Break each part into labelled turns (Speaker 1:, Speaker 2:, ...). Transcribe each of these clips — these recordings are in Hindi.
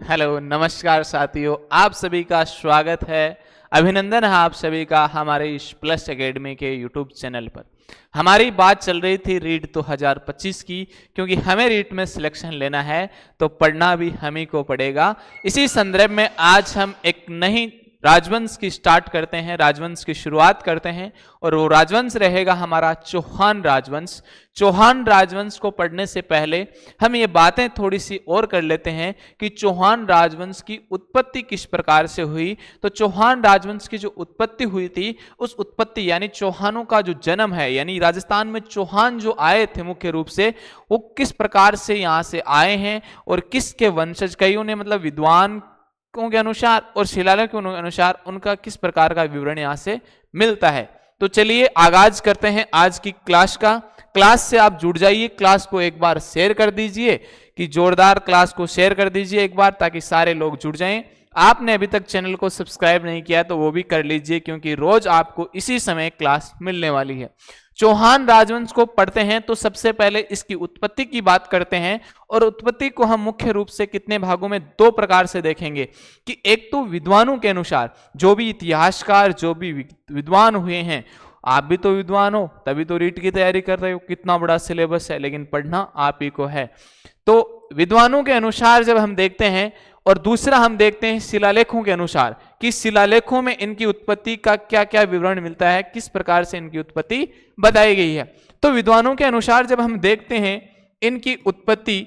Speaker 1: हेलो नमस्कार साथियों, आप सभी का स्वागत है। अभिनंदन है आप सभी का हमारे इस प्लस एकेडमी के यूट्यूब चैनल पर। हमारी बात चल रही थी रीट 2025 की, क्योंकि हमें रीट में सिलेक्शन लेना है तो पढ़ना भी हम ही को पड़ेगा। इसी संदर्भ में आज हम एक नई राजवंश की स्टार्ट करते हैं, राजवंश की शुरुआत करते हैं और वो राजवंश रहेगा हमारा चौहान राजवंश। चौहान राजवंश को पढ़ने से पहले हम ये बातें थोड़ी सी और कर लेते हैं कि चौहान राजवंश की उत्पत्ति किस प्रकार से हुई। तो चौहान राजवंश की जो उत्पत्ति हुई थी, उस उत्पत्ति यानी चौहानों का जो जन्म है, यानी राजस्थान में चौहान जो आए थे मुख्य रूप से, वो किस प्रकार से यहाँ से आए हैं और किसके वंशज, कईयों ने मतलब विद्वान के अनुसार और शिलालेखों के अनुसार उनका किस प्रकार का विवरण यहाँ से मिलता है। तो चलिए आगाज करते हैं आज की क्लास का। क्लास से आप जुड़ जाइए, क्लास को एक बार शेयर कर दीजिए कि जोरदार क्लास को शेयर कर दीजिए एक बार, ताकि सारे लोग जुड़ जाएं। आपने अभी तक चैनल को सब्सक्राइब नहीं किया तो वो भी कर लीजिए, क्योंकि रोज आपको इसी समय क्लास मिलने वाली है। चौहान राजवंश को पढ़ते हैं तो सबसे पहले इसकी उत्पत्ति की बात करते हैं, और उत्पत्ति को हम मुख्य रूप से कितने भागों में दो प्रकार से देखेंगे कि एक तो विद्वानों के अनुसार, जो भी इतिहासकार जो भी विद्वान हुए हैं, आप भी तो विद्वान हो तभी तो रीट की तैयारी कर रहे हो, कितना बड़ा सिलेबस है, लेकिन पढ़ना आप ही को है। तो विद्वानों के अनुसार जब हम देखते हैं, और दूसरा हम देखते हैं शिलालेखों के अनुसार कि शिलालेखों में इनकी उत्पत्ति का क्या क्या विवरण मिलता है, किस प्रकार से इनकी उत्पत्ति बताई गई है। तो विद्वानों के अनुसार जब हम देखते हैं इनकी उत्पत्ति,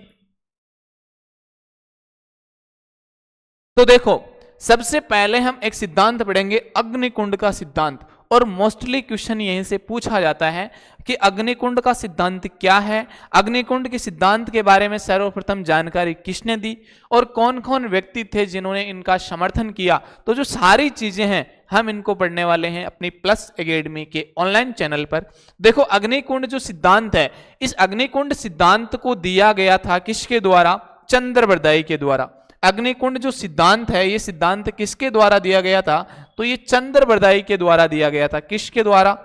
Speaker 1: तो देखो सबसे पहले हम एक सिद्धांत पढ़ेंगे, अग्निकुंड का सिद्धांत। और मोस्टली क्वेश्चन यहीं से पूछा जाता है कि अग्निकुंड का सिद्धांत क्या है, अग्निकुंड के सिद्धांत के बारे में सर्वप्रथम जानकारी किसने दी और कौन कौन व्यक्ति थे जिन्होंने इनका समर्थन किया। तो जो सारी चीजें हैं हम इनको पढ़ने वाले हैं अपनी प्लस एकेडमी के ऑनलाइन चैनल पर। देखो अग्निकुंड जो सिद्धांत है, इस अग्निकुंड सिद्धांत को दिया गया था किसके द्वारा? चंद्रबरदाई के द्वारा। अग्निकुंड जो सिद्धांत है, ये सिद्धांत किसके द्वारा दिया गया था? तो ये चंद्रबरदाई के द्वारा दिया गया था। किसके द्वारा?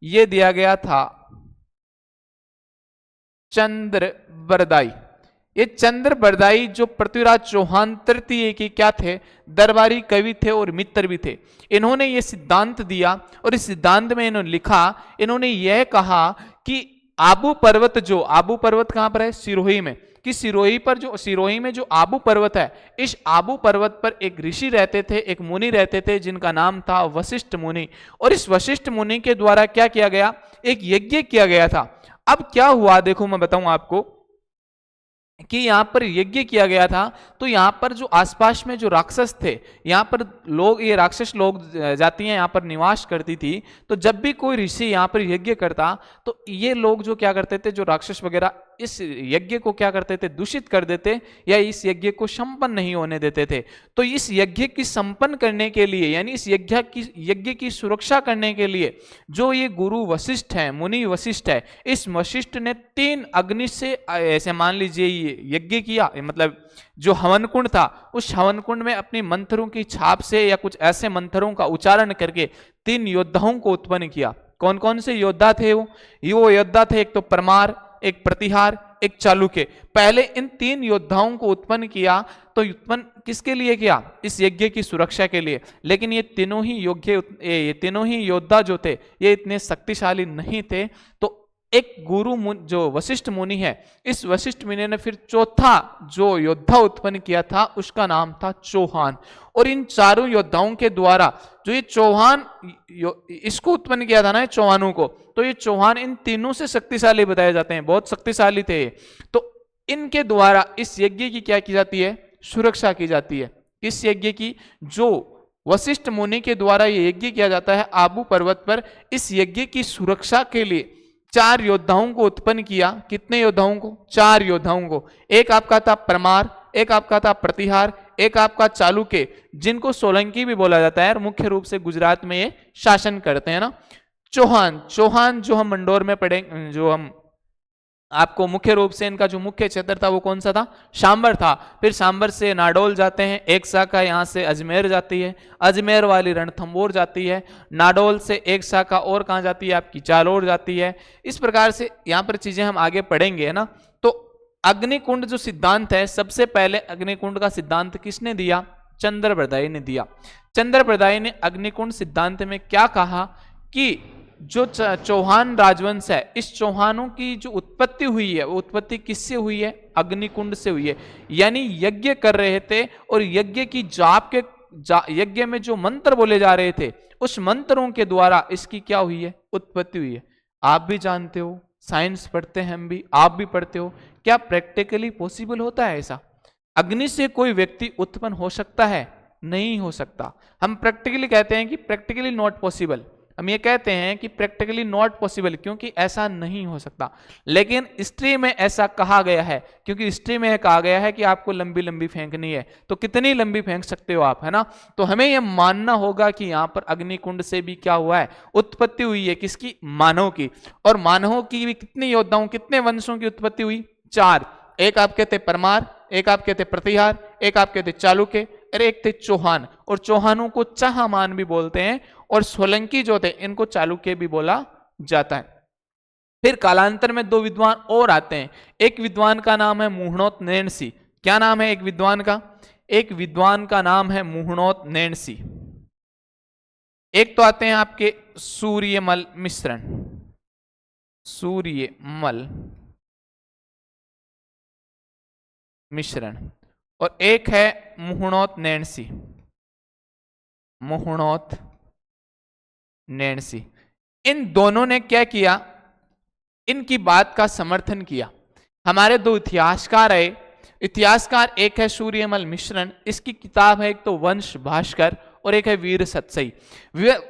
Speaker 1: ये दिया गया था चंद्रबरदाई। ये चंद्रबरदाई जो पृथ्वीराज चौहान तृतीय के क्या थे? दरबारी कवि थे और मित्र भी थे। इन्होंने ये सिद्धांत दिया और इस सिद्धांत में इन्होंने लिखा, इन्होंने यह कहा कि आबू पर्वत, जो आबू पर्वत कहां पर है? सिरोही में। कि सिरोही में जो आबू पर्वत है, इस आबू पर्वत पर एक ऋषि रहते थे, एक मुनि रहते थे जिनका नाम था वशिष्ठ मुनि। और इस वशिष्ठ मुनि के द्वारा क्या किया गया? एक यज्ञ किया गया था। अब क्या हुआ देखो मैं बताऊं आपको कि यहां पर यज्ञ किया गया था, तो यहां पर जो आसपास में जो राक्षस थे, यहां पर लोग, ये राक्षस लोग जातियां यहां पर निवास करती थी। तो जब भी कोई ऋषि यहां पर यज्ञ करता तो ये लोग जो क्या करते थे, जो राक्षस वगैरह इस यज्ञ को क्या करते थे? दूषित कर देते या इस यज्ञ को संपन्न नहीं होने देते थे। तो इस यज्ञ की संपन्न करने के लिए, यानी इस यज्ञ की सुरक्षा करने के लिए जो ये गुरु वशिष्ठ है, मुनि वशिष्ठ है, इस वशिष्ठ ने 3 अग्नि से, ऐसे मान लीजिए ये यज्ञ किया, मतलब जो हवन कुंड था, उस हवन कुंड में अपनी मंत्रों की छाप से या कुछ ऐसे मंत्रों का उच्चारण करके 3 योद्धाओं को उत्पन्न किया। कौन कौन से योद्धा थे वो योद्धा थे? एक तो परमार, एक प्रतिहार, एक चालुक्य। पहले इन 3 योद्धाओं को उत्पन्न किया। तो उत्पन्न किसके लिए किया? इस यज्ञ की सुरक्षा के लिए। लेकिन ये तीनों ही योद्धा जो थे, ये इतने शक्तिशाली नहीं थे। तो एक गुरु जो वशिष्ठ मुनि है, इस वशिष्ठ मुनि ने फिर चौथा जो योद्धा उत्पन्न किया था, उसका नाम था चौहान। और इन चारों योद्धाओं के द्वारा जो ये चौहान इसको उत्पन्न किया था ना, चौहानों को, तो ये चौहान इन तीनों से शक्तिशाली बताए जाते हैं, बहुत शक्तिशाली थे। तो इनके द्वारा इस यज्ञ की क्या की जाती है? सुरक्षा की जाती है। इस यज्ञ की, जो वशिष्ठ मुनि के द्वारा ये यज्ञ किया जाता है आबू पर्वत पर, इस यज्ञ की सुरक्षा के लिए 4 योद्धाओं को उत्पन्न किया। कितने योद्धाओं को? 4 योद्धाओं को। एक आपका था परमार, एक आपका था प्रतिहार, एक आपका चालुक्य, जिनको सोलंकी भी बोला जाता है और मुख्य रूप से गुजरात में ये शासन करते हैं ना। चौहान जो हम मंडोर में पढ़ेंगे, जो हम आपको मुख्य रूप से इनका जो मुख्य क्षेत्र था वो कौन सा था? सांबर था। फिर सांबर से नाडोल जाते हैं, एक शाखा यहाँ से अजमेर जाती है, अजमेर वाली रणथंबोर जाती है, नाडोल से एक शाखा और कहाँ जाती है? आपकी जालोर जाती है। इस प्रकार से यहाँ पर चीजें हम आगे पढ़ेंगे, है ना। तो अग्निकुंड जो सिद्धांत है, सबसे पहले अग्निकुंड का सिद्धांत किसने दिया? चंद्रबरदाई ने दिया। चंद्रबरदाई ने अग्निकुंड सिद्धांत में क्या कहा कि जो चौहान राजवंश है, इस चौहानों की जो उत्पत्ति हुई है, वो उत्पत्ति किससे हुई है? अग्निकुंड से हुई है। यानी यज्ञ कर रहे थे और यज्ञ की जाप के यज्ञ में जो मंत्र बोले जा रहे थे, उस मंत्रों के द्वारा इसकी क्या हुई है? उत्पत्ति हुई है। आप भी जानते हो, साइंस पढ़ते हैं हम भी, आप भी पढ़ते हो, क्या प्रैक्टिकली पॉसिबल होता है ऐसा? अग्नि से कोई व्यक्ति उत्पन्न हो सकता है? नहीं हो सकता। हम प्रैक्टिकली कहते हैं कि प्रैक्टिकली नॉट पॉसिबल, हम ये कहते हैं कि प्रैक्टिकली नॉट पॉसिबल, क्योंकि ऐसा नहीं हो सकता। लेकिन हिस्ट्री में ऐसा कहा गया है, क्योंकि हिस्ट्री में कहा गया है कि आपको लंबी लंबी फेंकनी है, तो कितनी लंबी फेंक सकते हो आप, है ना? तो हमें यह मानना होगा कि यहाँ पर अग्निकुंड से भी क्या हुआ है? उत्पत्ति हुई है। किसकी? मानव की। और मानवों की भी कितने योद्धाओं, कितने वंशों की उत्पत्ति हुई? 4। एक आप कहते परमार, एक आप कहते प्रतिहार, एक आप कहते चालुक्य, और एक थे चौहान। और चौहानों को चाहमान भी बोलते हैं, और सोलंकी जो थे इनको चालुक्य भी बोला जाता है। फिर कालांतर में 2 विद्वान और आते हैं। एक विद्वान का नाम है मुहणोत नैणसी। क्या नाम है एक विद्वान का? एक विद्वान का नाम है मुहणोत नैणसी। एक तो आते हैं आपके सूर्यमल मिश्रण, सूर्यमल मिश्रण, और एक है मुहणोत नैणसी, मुहणोत नैणसी। इन दोनों ने क्या किया? इनकी बात का समर्थन किया। हमारे 2 इतिहासकार है। इतिहासकार एक है सूर्यमल मिश्रण, इसकी किताब है एक तो वंश भास्कर और एक है वीर सतसई।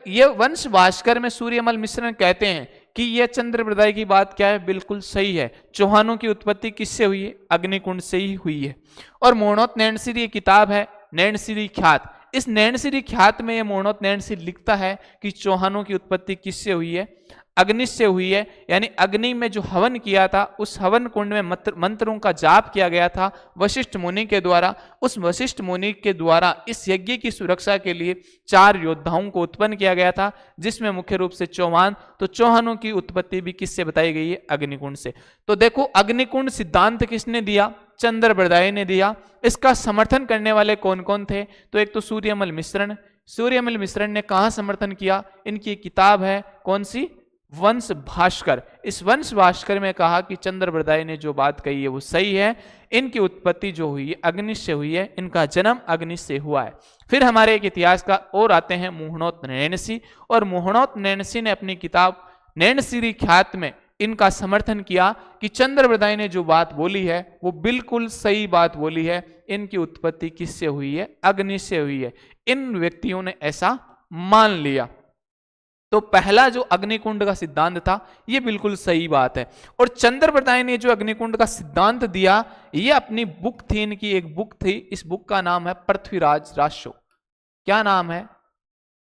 Speaker 1: ये वंश भास्कर में सूर्यमल मिश्रण कहते हैं कि यह चंद्रबरदाई की बात क्या है? बिल्कुल सही है। चौहानों की उत्पत्ति किससे हुई है? अग्निकुंड से ही हुई है। और मुहणोत नैणसी की किताब है नैणसी ख्यात। इस नैणसी ख्यात में यह मुहणोत नैणसी लिखता है कि चौहानों की उत्पत्ति किससे हुई है? अग्नि से हुई है। यानी अग्नि में जो हवन किया था, उस हवन कुंड में मंत्रों का जाप किया गया था वशिष्ठ मुनि के द्वारा। उस वशिष्ठ मुनि के द्वारा इस यज्ञ की सुरक्षा के लिए 4 योद्धाओं को उत्पन्न किया गया था, जिसमें मुख्य रूप से चौहान। तो चौहानों की उत्पत्ति भी किससे बताई गई है? अग्निकुंड से। तो देखो, अग्निकुंड सिद्धांत किसने दिया? चंद्रबरदाई ने दिया। इसका समर्थन करने वाले कौन कौन थे? तो एक तो सूर्यमल मिश्रण। सूर्यमल मिश्रण ने कहां समर्थन किया? इनकी किताब है कौन सी? वंश भास्कर। इस वंश भास्कर में कहा कि चंद्रबरदाई ने जो बात कही है वो सही है। इनकी उत्पत्ति जो हुई है अग्नि से हुई है, इनका जन्म अग्नि से हुआ है। फिर हमारे एक इतिहास का और आते हैं मुहणोत नैणसी। और मुहणोत नैणसी ने अपनी किताब नैणसी ख्यात में इनका समर्थन किया कि चंद्रबरदाई ने जो बात बोली है वो बिल्कुल सही बात बोली है। इनकी उत्पत्ति किससे हुई है? अग्नि से हुई है। इन व्यक्तियों ने ऐसा मान लिया। तो पहला जो अग्निकुंड का सिद्धांत था ये बिल्कुल सही बात है। और चंद्रबरदाई ने जो अग्निकुंड का सिद्धांत दिया, ये अपनी बुक थी, इनकी एक बुक थी। इस बुक का नाम है पृथ्वीराज रासो। क्या नाम है?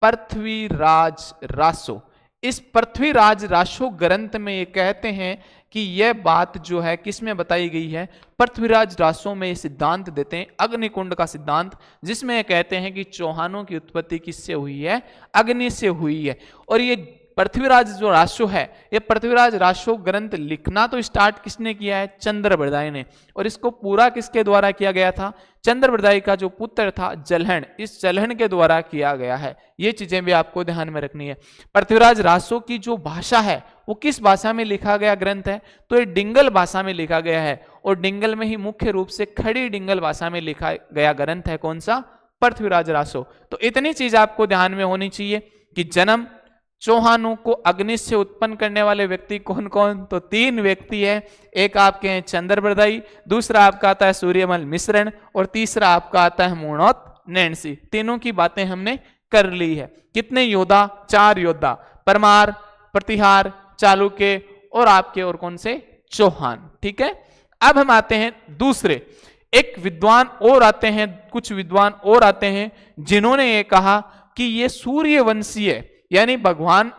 Speaker 1: पृथ्वीराज रासो। इस पृथ्वीराज रासो ग्रंथ में ये कहते हैं कि यह बात जो है किसमें बताई गई है? पृथ्वीराज रासो में ये सिद्धांत देते हैं अग्निकुंड का सिद्धांत, जिसमें ये कहते हैं कि चौहानों की उत्पत्ति किससे हुई है? अग्नि से हुई है। और ये पृथ्वीराज जो रासो है, ये पृथ्वीराज रासो ग्रंथ लिखना तो स्टार्ट किसने किया है? चंद्रबरदाई ने। और इसको पूरा किसके द्वारा किया गया था? चंद्रबरदाई का जो पुत्र था जलहण, इस जलहण के द्वारा किया गया है। ये चीजें भी आपको ध्यान में रखनी है। पृथ्वीराज रासो की जो भाषा है वो किस भाषा में लिखा गया ग्रंथ है? तो ये डिंगल भाषा में लिखा गया है। और डिंगल में ही मुख्य रूप से खड़ी डिंगल भाषा में लिखा गया ग्रंथ है कौन सा? पृथ्वीराज रासो। तो इतनी चीज आपको ध्यान में होनी चाहिए कि जन्म चौहानों को अग्नि से उत्पन्न करने वाले व्यक्ति कौन कौन? तो 3 व्यक्ति है। एक आपके हैं चंद्रबरदाई, दूसरा आपका आता है सूर्यमल मिश्रण, और तीसरा आपका आता है मुहणोत नैणसी। तीनों की बातें हमने कर ली है। कितने योद्धा? 4 योद्धा, परमार, प्रतिहार, चालुक्य और आपके और कौन से? चौहान। ठीक है। अब हम आते हैं दूसरे, एक विद्वान और आते हैं, कुछ विद्वान और आते हैं जिन्होंने ये कहा कि ये सूर्यवंशी है। यानी भगवान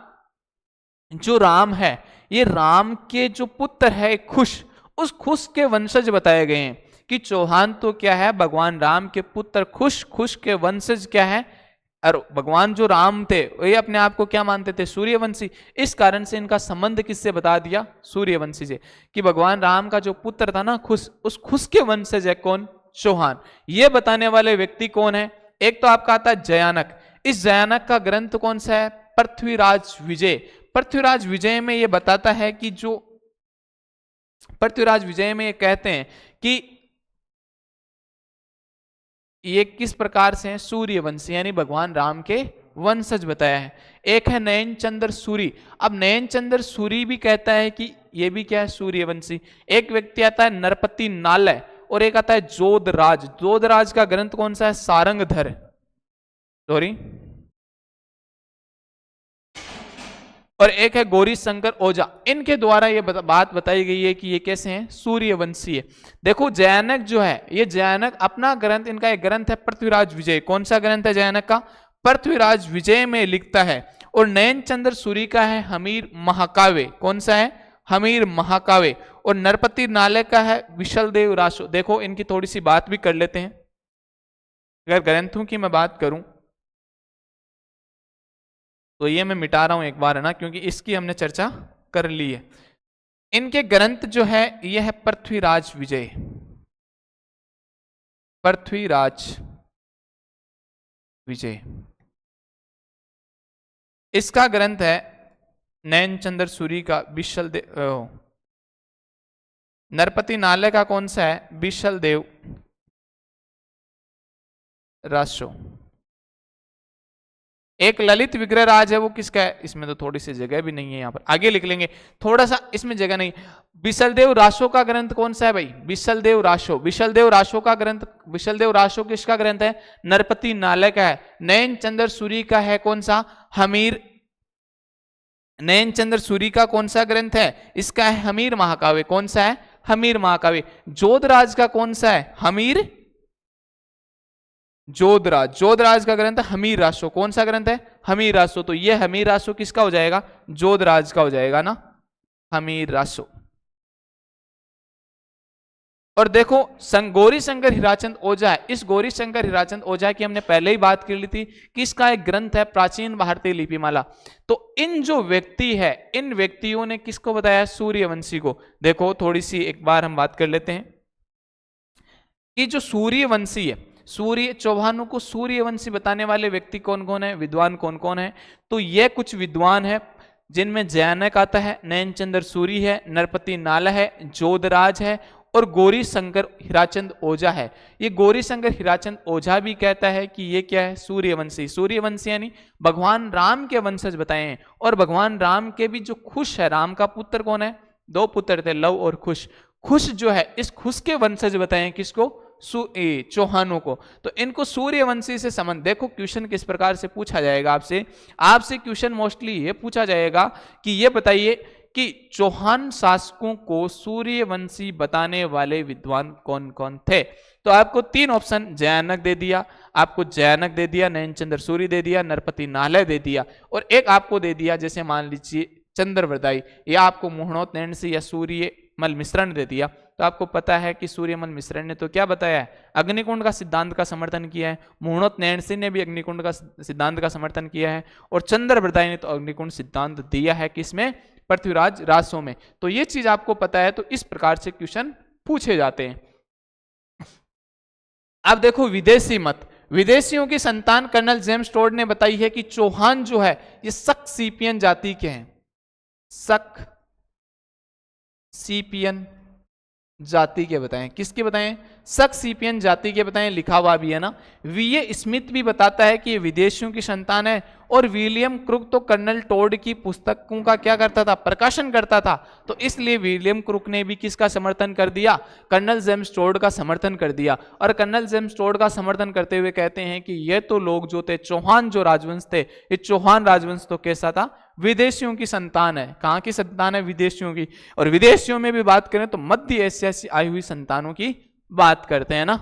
Speaker 1: जो राम है, ये राम के जो पुत्र है खुश, उस खुश के वंशज बताए गए हैं कि चौहान तो क्या है? भगवान राम के पुत्र खुश, खुश के वंशज क्या है? और भगवान जो राम थे ये अपने आप को क्या मानते थे, सूर्यवंशी। इस कारण से इनका संबंध किससे बता दिया, सूर्यवंशी से, कि भगवान राम का जो पुत्र था ना खुश, उस खुश के वंशज है कौन, चौहान। ये बताने वाले व्यक्ति कौन है, एक तो आपका आता है जयानक। इस जयानक का ग्रंथ कौन सा है, पृथ्वीराज विजय। पृथ्वीराज विजय में ये बताता है कि जो पृथ्वीराज विजय में ये कहते हैं कि ये किस प्रकार से हैं, सूर्यवंशी, यानी भगवान राम के वंशज बताया है। एक है नयन चंद्र सूरी। अब नयन चंद्र सूरी भी कहता है कि ये भी क्या है, सूर्यवंशी। एक व्यक्ति आता है नरपति नालय, और एक आता है जोधराज। जोधराज का ग्रंथ कौन सा है, सारंगधर, सॉरी, और एक है गौरी शंकर ओझा। इनके द्वारा ये बात बताई गई है कि ये कैसे हैं, सूर्यवंशी है। देखो जयानक जो है, ये जयानक अपना ग्रंथ, इनका एक ग्रंथ है पृथ्वीराज विजय। कौन सा ग्रंथ है जयानक का, पृथ्वीराज विजय में लिखता है। और नयन चंद्र सूरी का है हमीर महाकाव्य। कौन सा है, हमीर महाकाव्य। और नरपति नालय का है विशल देव राशो। देखो इनकी थोड़ी सी बात भी कर लेते हैं। अगर ग्रंथों की मैं बात करूं तो ये मैं मिटा रहा हूं एक बार, है ना, क्योंकि इसकी हमने चर्चा कर ली है। इनके ग्रंथ जो है ये है पृथ्वीराज विजय, पृथ्वीराज विजय। इसका ग्रंथ है नयन चंद्र सूरी का विशल देव। नरपति नालय का कौन सा है, विशल देव राशो। एक ललित विग्रह राज है, वो किसका है, इसमें तो थोड़ी सी जगह भी नहीं है, यहां पर आगे लिख लेंगे, थोड़ा सा इसमें जगह नहीं। विशलदेव राशो का ग्रंथ कौन सा है भाई, विशलदेव राशो। विशलदेव राशो का ग्रंथ, विशलदेव राशो किसका ग्रंथ है, नरपति नालय का है। नयन चंद्र सूरी का है कौन सा, हमीर। नयन चंद्र सूरी का कौन सा ग्रंथ है, इसका है हमीर महाकाव्य। कौन सा है, हमीर महाकाव्य। जोधराज का कौन सा है, हमीर जोधराज। जोधराज का ग्रंथ हमीर राशो। कौन सा ग्रंथ है, हमीर राशो। तो ये हमीर राशो किसका हो जाएगा, जोधराज का हो जाएगा ना, हमीर राशो। और देखो गौरी शंकर हीराचंद ओझा है। इस गौरी शंकर हीराचंद ओझा की हमने पहले ही बात कर ली थी कि इसका एक ग्रंथ है प्राचीन भारतीय लिपिमाला। तो इन जो व्यक्ति है, इन व्यक्तियों ने किसको बताया, सूर्यवंशी को। देखो थोड़ी सी एक बार हम बात कर लेते हैं कि जो सूर्यवंशी है, सूर्य चौहानों को सूर्यवंशी बताने वाले व्यक्ति कौन कौन है, विद्वान कौन कौन है। तो ये कुछ विद्वान है जिनमें जयानक आता है, नयन चंद्र सूरी है, नरपति नालय है, जोधराज है, और गौरी शंकर हीराचंद ओझा है। ये गौरी शंकर हीराचंद ओझा भी कहता है कि ये क्या है, सूर्यवंशी। सूर्यवंशी यानी भगवान राम के वंशज बताए हैं। और भगवान राम के भी जो खुश है, राम का पुत्र कौन है, दो पुत्र थे, लव और कुश। कुश जो है, इस खुश के वंशज बताए हैं किसको, चौहानों को। तो इनको सूर्यवंशी से संबंध। देखो क्वेश्चन किस प्रकार से पूछा जाएगा आपसे क्वेश्चन मोस्टली ये पूछा जाएगा कि ये बताइए कि चौहान शासकों को सूर्यवंशी बताने वाले विद्वान कौन कौन थे। तो आपको तीन ऑप्शन, जयानक दे दिया, आपको जयानक दे दिया, नयन चंद्र सूरी दे दिया, नरपति नालय दे दिया, और एक आपको दे दिया जैसे मान लीजिए चंद्रवरदाई, या आपको मुहणोत नैणसी या सूर्यमल मिश्रण दे दिया। तो आपको पता है कि सूर्यमल मिश्रण ने तो क्या बताया है, अग्निकुंड का सिद्धांत का समर्थन किया है। मुहणोत नैणसी ने भी अग्निकुंड का सिद्धांत का समर्थन किया है। और चंद्रवरदाई ने तो अग्निकुंड सिद्धांत दिया है किसमें, पृथ्वीराज रासों में। तो ये चीज आपको पता है, तो इस प्रकार से क्वेश्चन पूछे जाते हैं। अब देखो विदेशी मत। विदेशियों की संतान कर्नल जेम्स टोड ने बताई है कि चौहान जो है ये शक सीपियन जाति के हैं, शक सीपियन जाति के बताएं। किसके बताएं, शक सीपियन जाति के बताएं, लिखा हुआ भी है ना। वीए स्मिथ भी बताता है कि ये विदेशियों की संतान है। और विलियम क्रुक तो कर्नल टोड की पुस्तकों का क्या करता था, प्रकाशन करता था। तो इसलिए विलियम क्रुक ने भी किसका समर्थन कर दिया, कर्नल जेम्स टोड का समर्थन कर दिया। और कर्नल जेम्स टोड का समर्थन करते हुए कहते हैं कि ये तो लोग जो थे, चौहान जो राजवंश थे, ये चौहान राजवंश तो कैसा था, विदेशियों की संतान है। कहां की संतान है, विदेशियों की। और विदेशियों में भी बात करें तो मध्य एशिया से आई हुई संतानों की बात करते हैं ना।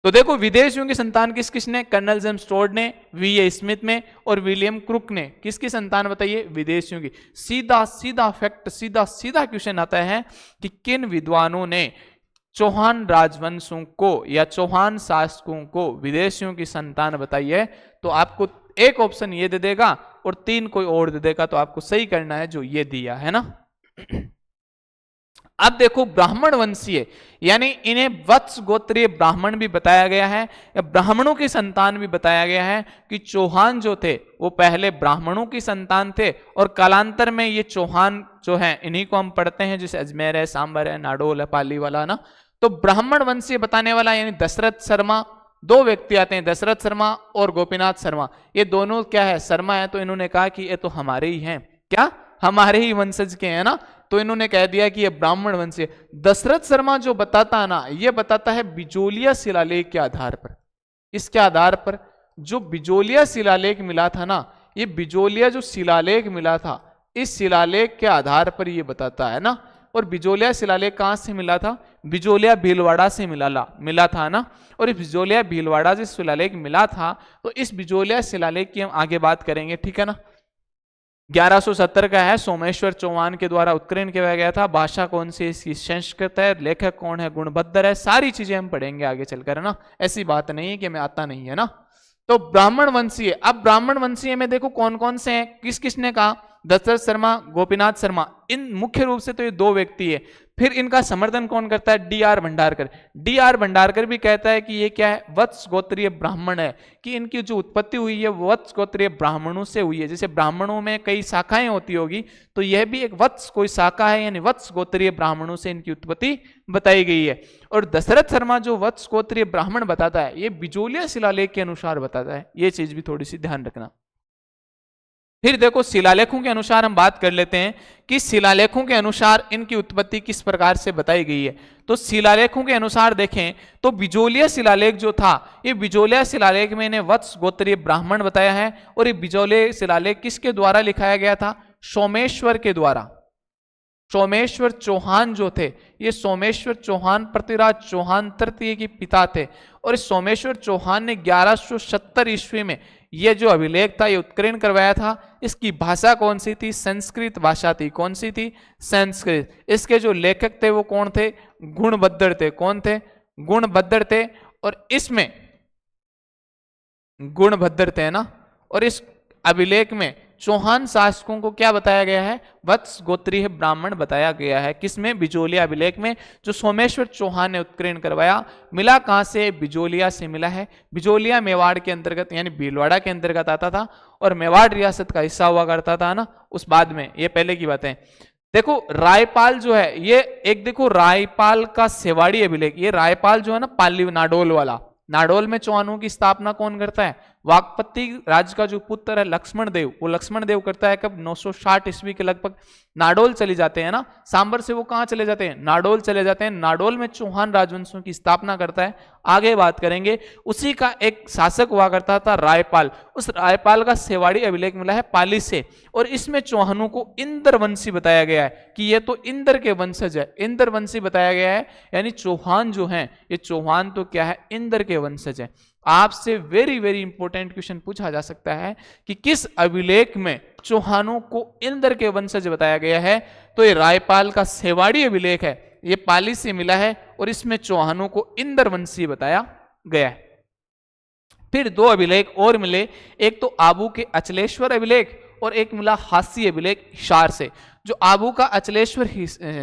Speaker 1: तो देखो विदेशियों की संतान किस किसने, कर्नल जेम्स टोड ने, वीए स्मिथ में, और विलियम क्रुक ने। किसकी संतान बताइए, विदेशियों की। सीधा सीधा फैक्ट, सीधा सीधा क्वेश्चन आता है कि किन विद्वानों ने चौहान राजवंशों को या चौहान शासकों को विदेशियों की संतान बताइए, तो आपको एक ऑप्शन ये दे देगा और 3 कोई और दे देगा, तो आपको सही करना है जो ये दिया है ना। अब देखो ब्राह्मण वंशीय, यानी इन्हें वत्स गोत्रीय ब्राह्मण भी बताया गया है या ब्राह्मणों की संतान भी बताया गया है कि चौहान जो थे वो पहले ब्राह्मणों की संतान थे और कालांतर में ये चौहान जो है इन्हीं को हम पढ़ते हैं, जैसे अजमेर है, सांबर है, नाडोल है, पाली वाला ना। तो ब्राह्मण वंशीय बताने वाला यानी दशरथ शर्मा, 2 व्यक्ति आते हैं, दशरथ शर्मा और गोपीनाथ शर्मा। ये दोनों क्या है, शर्मा है, तो इन्होंने कहा कि ये तो हमारे ही हैं, क्या हमारे ही वंशज के हैं ना, तो इन्होंने कह दिया कि ये ब्राह्मण वंशीय। दशरथ शर्मा जो बताता है ना, ये बताता है बिजोलिया शिलालेख के आधार पर। इसके आधार पर जो बिजोलिया शिलालेख मिला था ना, ये बिजोलिया जो शिलालेख मिला था, इस शिलालेख के आधार पर ये बताता है ना। और बिजोलिया शिलालेख कहां से मिला था, बिजोलिया भीलवाड़ा से मिला था ना। और इस बिजोलिया भीलवाड़ा से शिलालेख मिला था, तो इस बिजोलिया शिलालेख की हम आगे बात करेंगे, ठीक है ना। 1170 का है, सोमेश्वर चौहान के द्वारा उत्कीर्ण किया गया था। भाषा कौन सी, इसकी संस्कृत है, लेखक कौन है, गुणभद्र है, सारी चीजें हम पढ़ेंगे आगे चलकर, है ना। ऐसी बात नहीं है कि हमें आता नहीं है ना। तो ब्राह्मण वंशीय, अब ब्राह्मण वंशीय में देखो कौन कौन से हैं, किस किसने कहा, दशरथ शर्मा, गोपीनाथ शर्मा, इन मुख्य रूप से तो ये 2 व्यक्ति है। फिर इनका समर्थन कौन करता है, डी.आर. भंडारकर। डी.आर. भंडारकर भी कहता है कि ये क्या है, वत्स गोत्रीय ब्राह्मण है, कि इनकी जो उत्पत्ति हुई है वत्स गोत्रीय ब्राह्मणों से हुई है। जैसे ब्राह्मणों में कई शाखाएं होती होगी, तो यह भी एक वत्स कोई शाखा है, यानी वत्स गोत्रीय ब्राह्मणों से इनकी उत्पत्ति बताई गई है। और दशरथ शर्मा जो वत्स गोत्रीय ब्राह्मण बताता है, ये बिजोलिया शिलालेख के अनुसार बताता है, ये चीज भी थोड़ी सी ध्यान रखना। फिर देखो शिलालेखों के अनुसार हम बात कर लेते हैं कि शिलालेखों के अनुसार इनकी उत्पत्ति किस प्रकार से बताई गई है। तो शिलालेखों के अनुसार देखें तो बिजोलिया शिलालेख जो था, ये बिजोलिया शिलालेख में इन्हें वत्स गोत्रीय ब्राह्मण बताया है। और ये बिजोलिया शिलालेख किसके द्वारा लिखाया गया था, सोमेश्वर के द्वारा। सोमेश्वर चौहान जो थे, ये सोमेश्वर चौहान पृथ्वीराज चौहान तृतीय के पिता थे। और इस सोमेश्वर चौहान ने 1170 ईस्वी में ये जो अभिलेख था ये उत्कीर्ण करवाया था। इसकी भाषा कौन सी थी, संस्कृत भाषा थी। कौन सी थी, संस्कृत। इसके जो लेखक थे वो कौन थे, गुणभद्र थे। कौन थे, गुणभद्र थे। और इसमें गुणभद्र थे ना। और इस अभिलेख में चौहान शासकों को क्या बताया गया है, वत्स गोत्रीय ब्राह्मण बताया गया है। किसमें, बिजोलिया अभिलेख में, जो सोमेश्वर चौहान ने उत्कीर्ण करवाया। मिला कहां से, बिजोलिया से मिला है। बिजोलिया मेवाड़ के अंतर्गत यानी भीलवाड़ा के अंतर्गत आता था और मेवाड़ रियासत का हिस्सा हुआ करता था ना उस बाद में, ये पहले की बातें। देखो रायपाल जो है ये एक, देखो रायपाल का सेवाड़ी अभिलेख, ये रायपाल जो है ना पाली नाडोल वाला, नाडोल में चौहानों की स्थापना कौन करता है, वाकपति राज का जो पुत्र है लक्ष्मण देव, वो लक्ष्मण देव करता है कब, 960 ईस्वी के लगभग। नाडोल चले जाते हैं ना, सांबर से वो कहां चले जाते हैं, नाडोल चले जाते हैं। नाडोल में चौहान राजवंशों की स्थापना करता है, आगे बात करेंगे। उसी का एक शासक हुआ करता था रायपाल। उस रायपाल का सेवाड़ी अभिलेख मिला है पाली से। और इसमें चौहानों को इंद्रवंशी बताया गया है कि ये तो इंद्र के वंशज है, इंद्रवंशी बताया गया है। यानी चौहान जो हैं, ये चौहान तो क्या है, इंद्र के वंशज है। आपसे वेरी वेरी इंपॉर्टेंट क्वेश्चन पूछा जा सकता है कि किस अभिलेख में चौहानों को इंद्र के वंशज बताया गया है। तो ये रायपाल का सेवाड़ी अभिलेख है, ये पाली से मिला है और इसमें चौहानों को इंद्रवंशी बताया गया है। फिर 2 अभिलेख और मिले, एक तो आबू के अचलेश्वर अभिलेख और एक मिला हास्य अभिलेख हिसार से। जो आबू का अचलेश्वर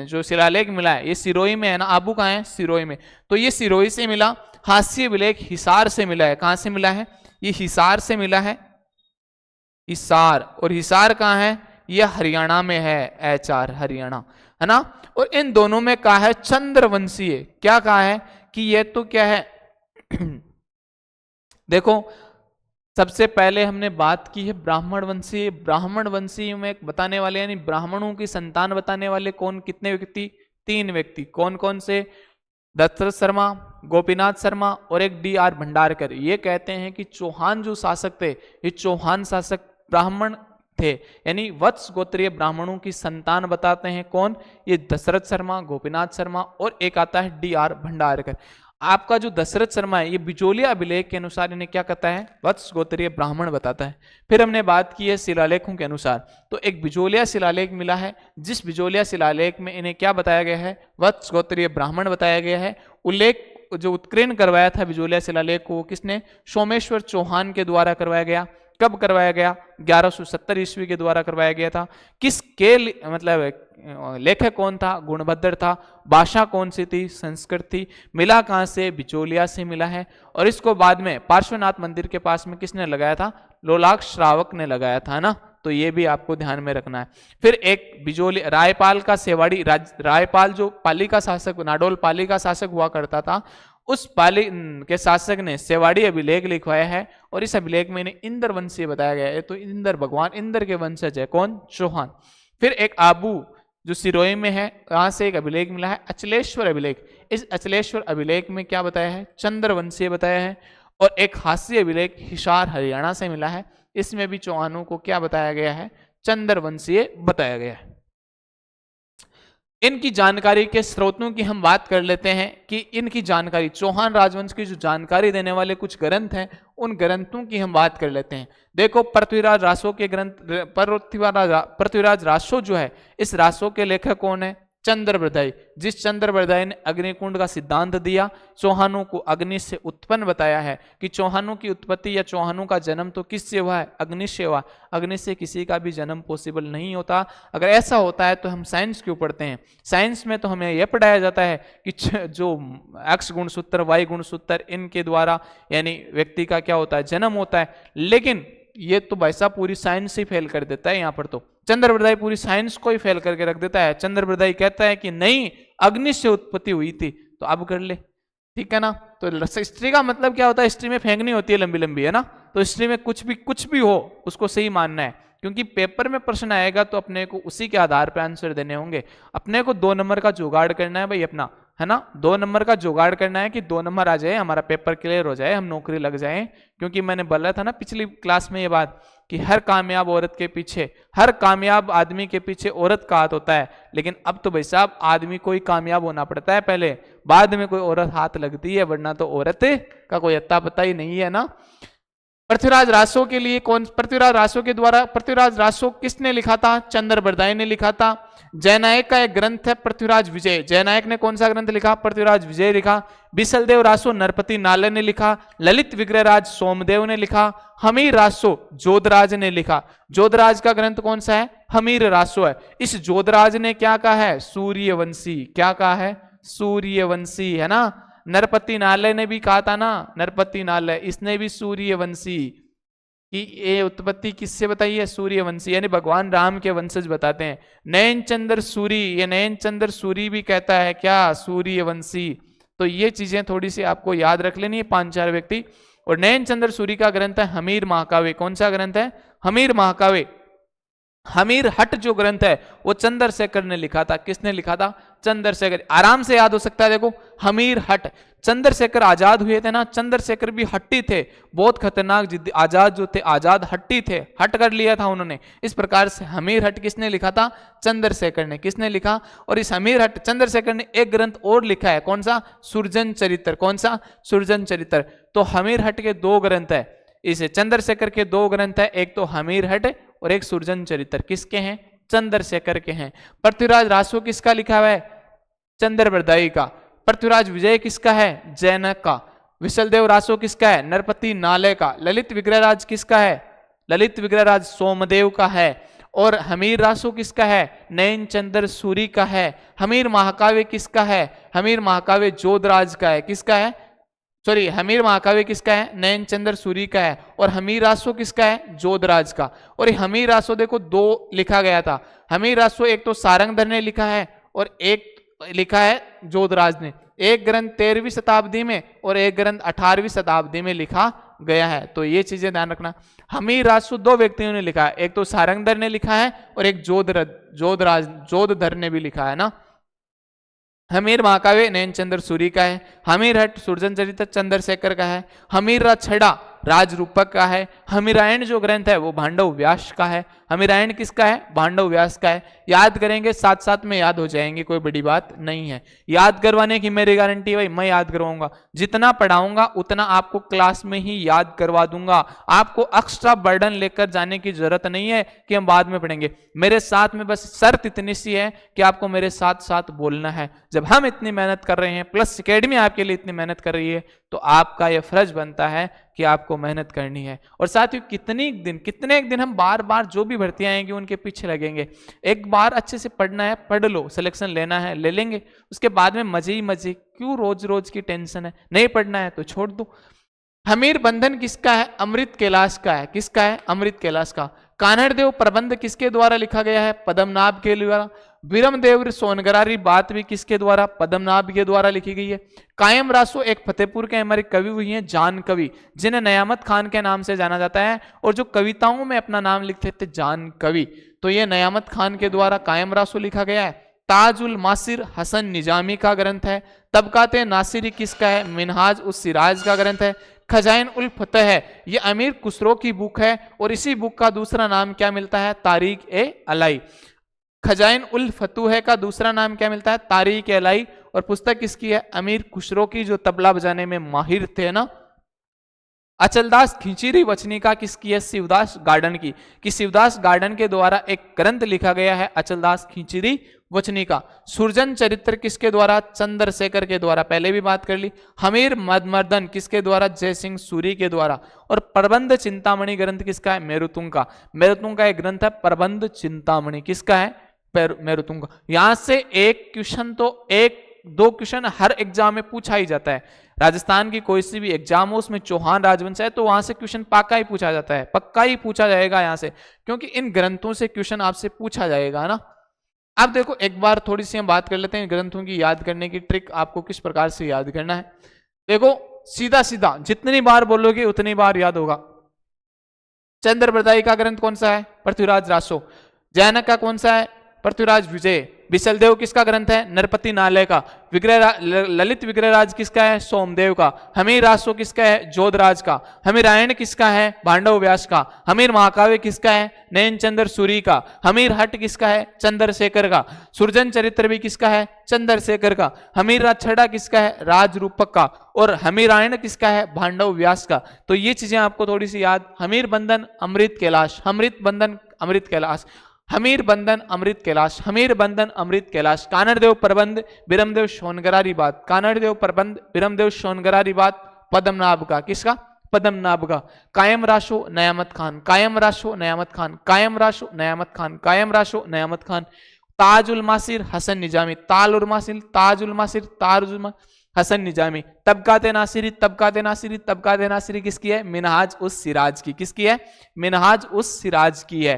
Speaker 1: जो शिलालेख मिला है ये सिरोही में है ना, आबू कहाँ है, सिरोही में, तो ये सिरोही से मिला। हास्य अभिलेख हिसार से मिला है, कहां से मिला है, ये हिसार से मिला है, हिसार। और हिसार कहां है, ये हरियाणा में है, HR हरियाणा, है ना। और इन दोनों में कहा है चंद्रवंशीय, क्या कहा है कि ये तो क्या है देखो सबसे पहले हमने बात की है ब्राह्मण वंशीय। ब्राह्मण वंशीय में बताने वाले यानी ब्राह्मणों की संतान बताने वाले कौन, कितने व्यक्ति, 3 व्यक्ति। कौन कौन से, दशरथ शर्मा, गोपीनाथ शर्मा और एक D.R. भंडारकर। ये कहते हैं कि चौहान जो शासक थे, ये चौहान शासक ब्राह्मण थे, यानी वत्स गोत्रीय ब्राह्मणों की संतान बताते हैं। कौन, ये दशरथ शर्मा, गोपीनाथ शर्मा और एक आता है D.R. भंडारकर। आपका जो दशरथ शर्मा है ये बिजोलिया अभिलेख के अनुसार इन्हें क्या कहता है, वत्स गोत्रीय ब्राह्मण बताता है। फिर हमने बात की है शिलालेखों के अनुसार, तो एक बिजोलिया शिलालेख मिला है, जिस बिजोलिया शिलालेख में इन्हें क्या बताया गया है, वत्स गोत्रीय ब्राह्मण बताया गया है। उल्लेख जो उत्कीर्ण करवाया था बिजोलिया शिलालेख को, किसने, सोमेश्वर चौहान के द्वारा करवाया गया। कब करवाया गया, 1170 ईस्वी के द्वारा करवाया गया था। किसके मतलब लेखक कौन था, गुणभद्र था। भाषा कौन सी थी, संस्कृत थी। मिला कहां से, बिचौलिया से मिला है। और इसको बाद में पार्श्वनाथ मंदिर के पास में किसने लगाया था, लोलाक्ष श्रावक ने लगाया था ना, तो ये भी आपको ध्यान में रखना है। फिर एक बिजोली रायपाल का सेवाड़ी, रायपाल जो पाली का शासक, नाडोल पाली का शासक हुआ करता था, उस पाली के शासक ने सेवाड़ी अभिलेख लिखवाया है, और इस अभिलेख में इन्हें इंद्र वंशीय बताया गया है। तो इंद्र, भगवान इंद्र के वंशज है कौन, चौहान। फिर एक आबू जो सिरोही में है, वहां से एक अभिलेख मिला है, अचलेश्वर अभिलेख। इस अचलेश्वर अभिलेख में क्या बताया है, चंद्रवंशीय बताया है। और एक हास्य अभिलेख हिसार हरियाणा से मिला है, इसमें भी चौहानों को क्या बताया गया है, चंद्रवंशीय बताया गया है। इनकी जानकारी के स्रोतों की हम बात कर लेते हैं कि इनकी जानकारी, चौहान राजवंश की जो जानकारी देने वाले कुछ ग्रंथ हैं, उन ग्रंथों की हम बात कर लेते हैं। देखो, पृथ्वीराज रासो के ग्रंथ, पृथ्वीराज रासो जो है, इस रासो के लेखक कौन है, चंद्रबरदाई। जिस चंद्रबरदाई ने अग्निकुंड का सिद्धांत दिया, चौहानों को अग्नि से उत्पन्न बताया है कि चौहानों की उत्पत्ति या चौहानों का जन्म तो किससे हुआ है, अग्नि से हुआ। अग्नि से किसी का भी जन्म पॉसिबल नहीं होता। अगर ऐसा होता है तो हम साइंस क्यों पढ़ते हैं, साइंस में तो हमें यह पढ़ाया जाता है कि जो एक्स गुणसूत्र, वाई गुणसूत्र, इनके द्वारा यानी व्यक्ति का क्या होता है, जन्म होता है। लेकिन ये तो भाई साहब पूरी साइंस ही फेल कर देता है। यहाँ पर तो चंद्रबरदाई पूरी साइंस को ही फेल करके रख देता है। चंद्रबरदाई कहता है कि नहीं, अग्नि से उत्पत्ति हुई थी, तो अब कर ले, ठीक है ना। तो हिस्ट्री का मतलब क्या होता है, हिस्ट्री में फेंकनी होती है लंबी लंबी, है ना। तो हिस्ट्री में कुछ भी हो उसको सही मानना है, क्योंकि पेपर में प्रश्न आएगा तो अपने को उसी के आधार पर आंसर देने होंगे। अपने को 2 नंबर का जुगाड़ करना है भाई अपना, है ना। 2 नंबर का जुगाड़ करना है कि 2 नंबर आ जाए, हमारा पेपर क्लियर हो जाए, हम नौकरी लग जाए। क्योंकि मैंने बोला था ना पिछली क्लास में ये बात कि हर कामयाब औरत के पीछे, हर कामयाब आदमी के पीछे औरत का हाथ होता है। लेकिन अब तो भाई साहब आदमी को ही कामयाब होना पड़ता है पहले, बाद में कोई औरत हाथ लगती है, वरना तो औरत का कोई अत्ता पता ही नहीं है ना। पृथ्वीराज रासो के लिए कौन, पृथ्वीराज रासो के द्वारा, पृथ्वीराज रासो किसने लिखा था, चंद्रबरदाई ने लिखा था। जयनायक का एक ग्रंथ है पृथ्वीराज विजय, जयनायक ने कौन सा ग्रंथ लिखा, पृथ्वीराज विजय लिखा। बिसलदेव रासो नरपति नाले ने लिखा। ललित विग्रहराज सोमदेव ने लिखा। हमीर रासो जोधराज ने लिखा। जोधराज का ग्रंथ कौन सा है, हमीर रासो है। इस जोधराज ने क्या कहा है, सूर्यवंशी, क्या कहा है, सूर्यवंशी, है ना। नरपति नालय ने भी कहा था ना, नरपति नालय, इसने भी सूर्यवंशी कि ये उत्पत्ति किससे बताई है, सूर्यवंशी, यानी भगवान राम के वंशज बताते हैं। नयन चंद्र सूरी, ये नयन चंद्र सूरी भी कहता है क्या, सूर्यवंशी। तो ये चीजें थोड़ी सी आपको याद रख लेनी है, 5-4 व्यक्ति। और नयन चंद्र सूरी का ग्रंथ है हमीर महाकाव्य। कौन सा ग्रंथ है, हमीर महाकाव्य। हमीर हट जो ग्रंथ है वो चंद्रशेखर ने लिखा था। किसने लिखा था, चंद्रशेखर। आराम से याद हो सकता है, देखो हमीर हट। चंद्रशेखर आजाद हुए थे ना, चंद्रशेखर भी हट्टी थे, बहुत खतरनाक जिद्दी। आजाद जो थे, आजाद हट्टी थे, हट कर लिया था उन्होंने। इस प्रकार से हमीर हट किसने लिखा था, चंद्रशेखर ने। किसने लिखा, और इस हमीर हट चंद्रशेखर ने एक ग्रंथ और लिखा है, कौन सा, सुरजन चरित्र। कौन सा, सुरजन चरित्र। तो हमीर हट के 2 ग्रंथ है, इसे चंद्रशेखर के 2 ग्रंथ है, एक तो हमीर हट और एक सुरजन चरित्र। किसके हैं, चंद्रशेखर के हैं। पृथ्वीराज रासो किसका लिखा हुआ है, चंद्रबरदाई का। पृथ्वीराज विजय किसका है, जैनक का। विशलदेव रासो किसका है, नरपति नाले का। ललित विग्रहराज किसका है, ललित विग्रहराज सोमदेव का है। और हमीर रासो किसका है, नयन चंद्र सूरी का है। हमीर महाकाव्य किसका है, हमीर महाकाव्य जोधराज का है। किसका है, सॉरी, हमीर महाकाव्य किसका है, नयन चंद्र सूरी का है। और हमीर रासो किसका है, जोधराज का। और हमीर रासो देखो 2 लिखा गया था। हमीर रासो एक तो सारंगधर ने लिखा है और एक लिखा है जोधराज ने। एक ग्रंथ 13वीं शताब्दी में और एक ग्रंथ 18वीं शताब्दी में लिखा गया है। तो ये चीजें ध्यान रखना। हमीर रासो 2 व्यक्तियों ने लिखा है, एक तो सारंगधर ने लिखा है और एक जोधधर ने भी लिखा है ना। हमीर महाकाव्य नयन चंद्र सूरी का है। हमीर हट सुरजन चरित्र चंद्रशेखर का है। हमीर छड़ा राजरूपक का है। हमीरायण जो ग्रंथ है वो भांडव व्यास का है। हमिरायण किसका है? पांडव व्यास का है। याद करेंगे, साथ साथ में याद हो जाएंगे, कोई बड़ी बात नहीं है। याद करवाने की मेरी गारंटी है भाई, मैं याद करवाऊंगा, जितना पढ़ाऊंगा उतना आपको क्लास में ही याद करवा दूंगा। आपको एक्स्ट्रा बर्डन लेकर जाने की जरूरत नहीं है कि हम बाद में पढ़ेंगे। मेरे साथ में बस शर्त इतनी सी है कि आपको मेरे साथ साथ बोलना है। जब हम इतनी मेहनत कर रहे हैं, प्लस एकेडमी आपके लिए इतनी मेहनत कर रही है, तो आपका यह फर्ज बनता है कि आपको मेहनत करनी है। और साथ ही कितने एक दिन हम बार बार जो भी भर्तियां आएंगी उनके पीछे लगेंगे। एक बार अच्छे से पढ़ना है, पढ़ लो, सिलेक्शन लेना है ले लेंगे, उसके बाद में मजे ही मजे, क्यों रोज रोज की टेंशन है? नहीं पढ़ना है तो छोड़ दो। हमीर बंधन किसका है? अमृत कैलाश का है। किसका है? अमृत कैलाश का। कान्हड़देव प्रबंध किसके द्वारा लिखा गया है? पद्मनाभ के द्वारा। विरमदेव सोनगरारी बात भी किसके द्वारा? पद्मनाभ के द्वारा लिखी गई है। कायम रासो एक फतेहपुर के हमारे कवि हुई हैं, जान कवि, जिन्हें नयामत खान के नाम से जाना जाता है, और जो कविताओं में अपना नाम लिखते थे जान कवि, तो ये नयामत खान के द्वारा कायम रासो लिखा गया है। ताजुल मासिर हसन निजामी का ग्रंथ है। तबकाते नासिरी किसका है? मिनहाज उस सिराज का ग्रंथ है। खजाइन उल फतह है, ये अमीर खुसरो की बुक है, और इसी बुक का दूसरा नाम क्या मिलता है? तारीख ए अलाई। खजाइन उल फतूह का दूसरा नाम क्या मिलता है? तारीख ए अलाई। और पुस्तक किसकी है? अमीर खुसरो की, जो तबला बजाने में माहिर थे ना। अचलदास खिंचीरी वचनिका किसकी है? शिवदास गार्डन की। कि शिवदास गार्डन के द्वारा एक ग्रंथ लिखा गया है, अचलदास खिंचीरी वचनिका। सुरजन चरित्र किसके द्वारा? चंद्रशेखर के द्वारा, पहले भी बात कर ली। हमीर मदमर्दन किसके द्वारा? जय सिंह सूरी के द्वारा। और प्रबंध चिंतामणि ग्रंथ किसका है? मेरुतुंग का। मेरुतुंग का एक ग्रंथ है प्रबंध चिंतामणि, किसका है? मेरुतुंग का। यहां से एक क्वेश्चन तो एक दो क्वेश्चन हर एग्जाम में पूछा ही जाता है। राजस्थान की कोई सी भी एग्जाम हो, उसमें चौहान राजवंश है, तो वहां से क्वेश्चन पक्का ही पूछा जाता है, पक्का ही पूछा जाएगा यहां से, क्योंकि इन ग्रंथों से क्वेश्चन आपसे पूछा जाएगा ना। अब देखो, एक बार थोड़ी सी हम बात कर लेते हैं ग्रंथों की याद करने की ट्रिक, आपको किस प्रकार से याद करना है। देखो, सीधा सीधा जितनी बार बोलोगे उतनी बार याद होगा। चंद्र बरदाई का ग्रंथ कौन सा है? पृथ्वीराज रासो। जैनक का कौन सा है? पृथ्वीराज विजय। बिसलदेव किसका ग्रंथ है? नरपति नालय का। ललित विग्रहराज किसका है? सोमदेव का। हमीर रासो किसका है? जोधराज का। हमीरायण किसका है? पांडव व्यास का। हमीर महाकाव्य किसका है? नयन चंद्र सूरी का। हमीर हट किसका है? चंद्रशेखर का। सुरजन चरित्र भी किसका है? चंद्रशेखर का। हमीर राजछड़ा किसका है? राजरूपक का। और हमीरायण किसका है? पांडव व्यास का। तो ये चीजें आपको थोड़ी सी याद। हमीर बंधन अमृत कैलाश, अमृत बंधन अमृत कैलाश, हमीर बंधन अमृत कैलाश, हमीर बंधन अमृत कैलाश। कानड़देव प्रबंध बिरमदेव सोनगरारी बात, कानड़देव प्रबंध बिरमदेव सोनगरारी बात पद्मनाभ का। किसका? पद्मनाभ का। कायम राशो नयामत खान, कायम राशो नयामत खान, कायम राशो नयामत खान, कायम राशो नयामत खान। ताजुल मासिर हसन निजामी, ताल मासिर ताजुल मासिर ताजुल हसन निजामी। तबकाते नासिरी, तबकाते नासिरी, तबकाते नासिरी किसकी है? मिनहाज उस सिराज की। किसकी है? मिनहाज उस सिराज की है।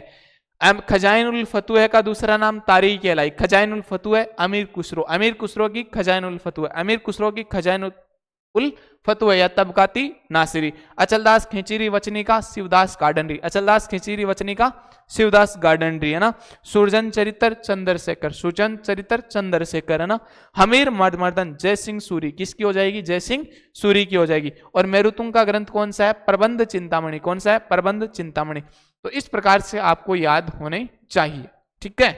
Speaker 1: खजाइन उल फतूह का दूसरा नाम तारीख अलाई। खजाइन उल फतूह अमीर खुसरो, अमीर खुसरो की खजाइन उल फतूह, अमीर खुसरो की खजाइन उल फतूह या तबकाती नासिरी। अचलदास खिंचीरी वचनी का शिवदास गार्डनरी, अचलदास खिंचीरी वचनी का शिवदास गार्डनरी है ना। सुरजन चरित्र चंद्रशेखर, सुरजन चरित्र चंद्रशेखर है ना। हमीर मदमर्दन जय सिंह सूरी, किसकी हो जाएगी? जय सिंह सूरी की हो जाएगी। और मेरुतुंग का ग्रंथ कौन सा है? प्रबंध चिंतामणि। कौन सा है? प्रबंध चिंतामणि। तो इस प्रकार से आपको याद होने चाहिए, ठीक है।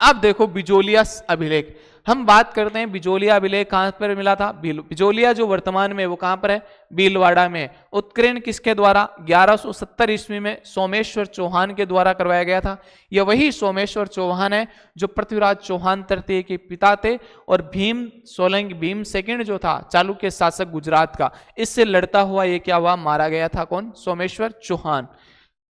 Speaker 1: अब देखो बिजोलिया अभिलेख, हम बात करते हैं बिजोलिया अभिलेख कहां पर मिला था? बिजोलिया जो वर्तमान में वो कहां पर है? भीलवाड़ा में। उत्कीर्ण किसके द्वारा? 1170 ईस्वी में सोमेश्वर चौहान के द्वारा करवाया गया था। यह वही सोमेश्वर चौहान है जो पृथ्वीराज चौहान तृतीय के पिता थे, और भीम सोलंकी, भीम सेकंड जो था चालुक्य शासक गुजरात का, इससे लड़ता हुआ ये क्या हुआ? मारा गया था। कौन? सोमेश्वर चौहान।